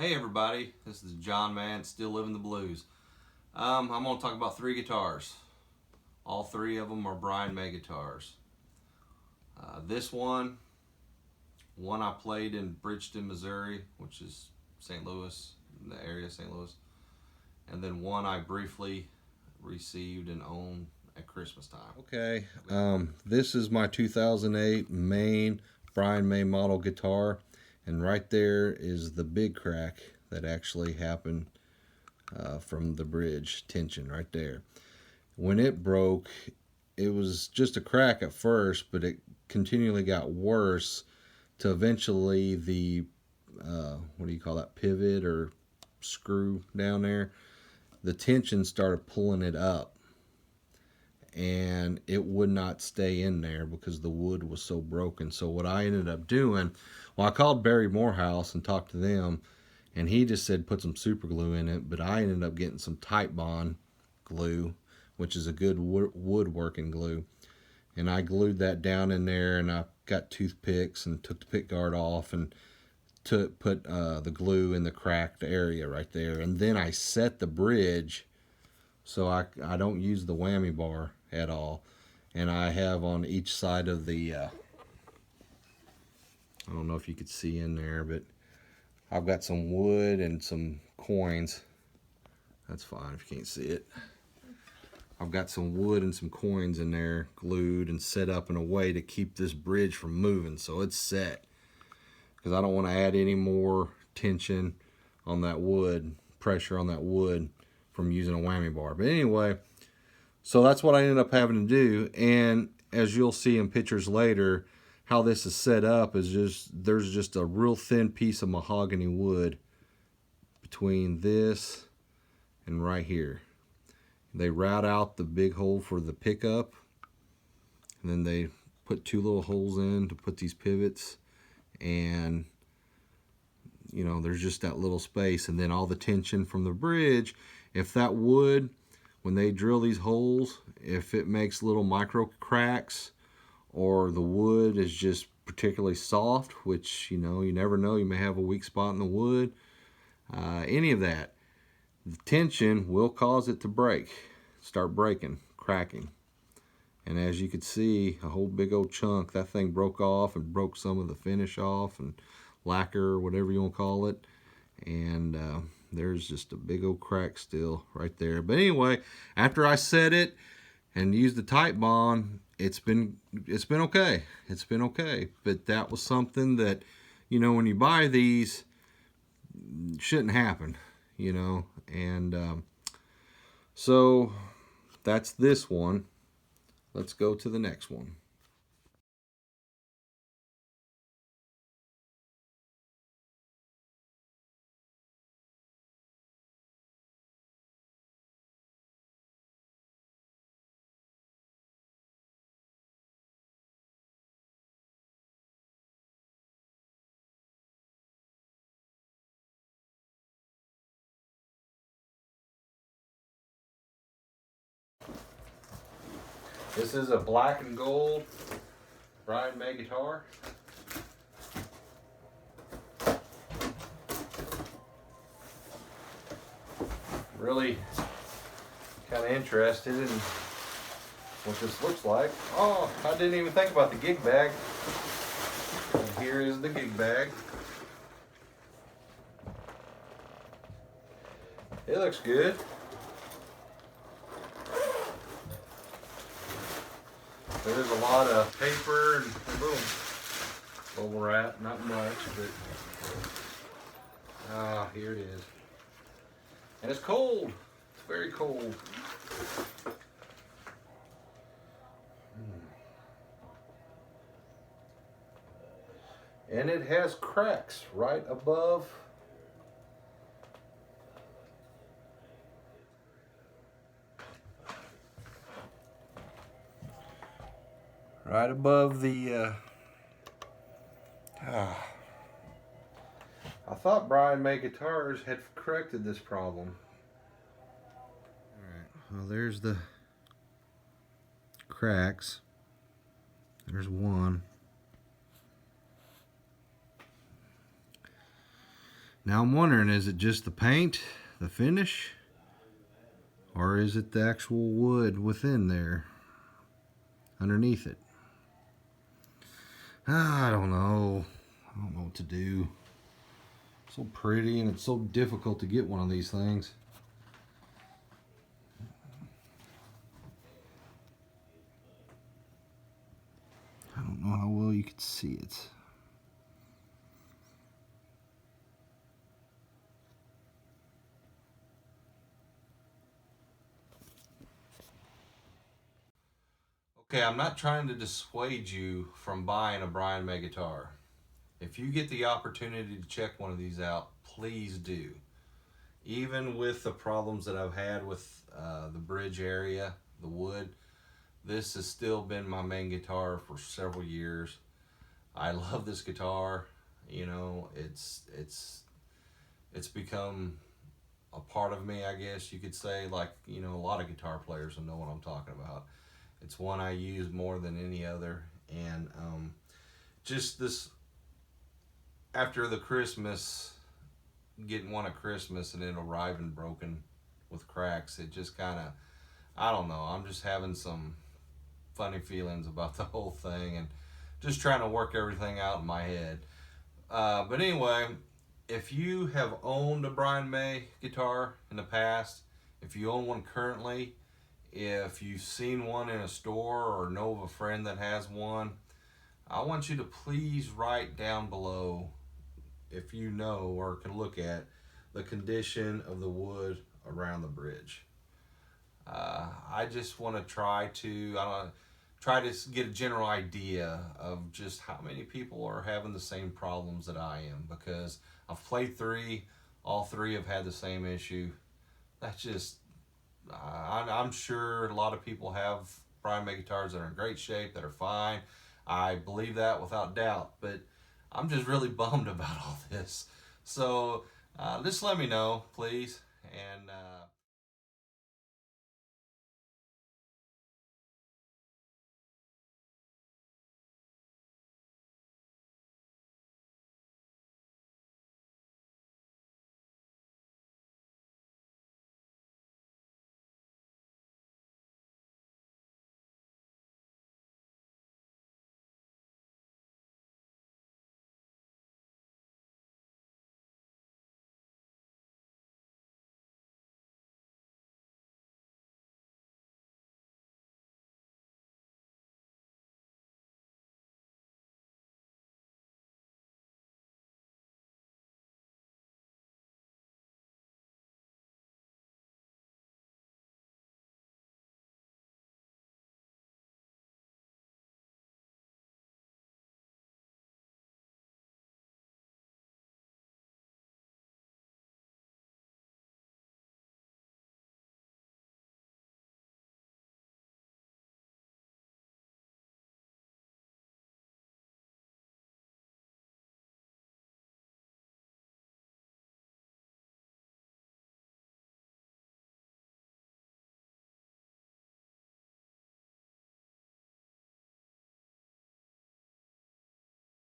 Hey everybody, this is John Man, still living the blues. I'm going to talk about three guitars. All three of them are Brian May guitars. This one I played in Bridgeton, Missouri, which is St. Louis, in the area of St. Louis. And then one I briefly received and owned at Christmas time. Okay, this is my 2008 main Brian May model guitar, and right there is the big crack that actually happened from the bridge tension right there. When it broke, it was just a crack at first, but it continually got worse to eventually the what do you call that, pivot or screw down there, the tension started pulling it up and it would not stay in there because the wood was so broken. So what I ended up doing, well, I called Barry Morehouse and talked to them, and he just said put some super glue in it, but I ended up getting some Titebond glue, which is a good woodworking glue, and I glued that down in there, and I got toothpicks and took the pick guard off and put the glue in the cracked area right there, and then I set the bridge so I don't use the whammy bar at all, and I have on each side of the I don't know if you could see in there, but I've got some wood and some coins. That's fine if you can't see it. I've got some wood and some coins in there glued and set up in a way to keep this bridge from moving, so it's set, because I don't want to add any more tension on that wood, pressure on that wood, from using a whammy bar. But anyway, so that's what I ended up having to do. And as you'll see in pictures later, how this is set up is there's just a real thin piece of mahogany wood between this and right here. They route out the big hole for the pickup, and then they put two little holes in to put these pivots, and you know, there's just that little space, and then all the tension from the bridge, if that wood, when they drill these holes, if it makes little micro cracks, or the wood is just particularly soft, which, you know, you never know, you may have a weak spot in the wood, any of that, the tension will cause it to break, start breaking, cracking. And as you could see, a whole big old chunk, that thing broke off and broke some of the finish off and lacquer, or whatever you want to call it. And there's just a big old crack still right there. But anyway, after I set it and used the Titebond, it's been okay. It's been okay. But that was something that, you know, when you buy these, shouldn't happen, you know. And so that's this one. Let's go to the next one. This is a black and gold Brian May guitar. Really kind of interested in what this looks like. Oh, I didn't even think about the gig bag. And here is the gig bag. It looks good. There's a lot of paper and a little bubble wrap, not much, but here it is. And it's cold. It's very cold. And it has cracks right above the I thought Brian May Guitars had corrected this problem. Alright, well, there's the cracks. There's one. Now I'm wondering, is it just the paint, the finish, or is it the actual wood within there, underneath it? I don't know. I don't know what to do. It's so pretty, and it's so difficult to get one of these things. I don't know how well you can see it. Okay, I'm not trying to dissuade you from buying a Brian May guitar. If you get the opportunity to check one of these out, please do. Even with the problems that I've had with the bridge area, the wood, this has still been my main guitar for several years. I love this guitar. You know, it's become a part of me, I guess you could say. Like, you know, a lot of guitar players will know what I'm talking about. It's one I use more than any other, and just this after the Christmas, getting one at Christmas and it arriving broken with cracks, it just kind of, I don't know, I'm just having some funny feelings about the whole thing and just trying to work everything out in my head. But anyway, if you have owned a Brian May guitar in the past, if you own one currently, if you've seen one in a store or know of a friend that has one, I want you to please write down below, if you know or can look at, the condition of the wood around the bridge. I just want to try to get a general idea of just how many people are having the same problems that I am, because I've played three, all three have had the same issue. That's just, I'm sure a lot of people have Brian May guitars that are in great shape, that are fine. I believe that without doubt, but I'm just really bummed about all this. So just let me know, please. And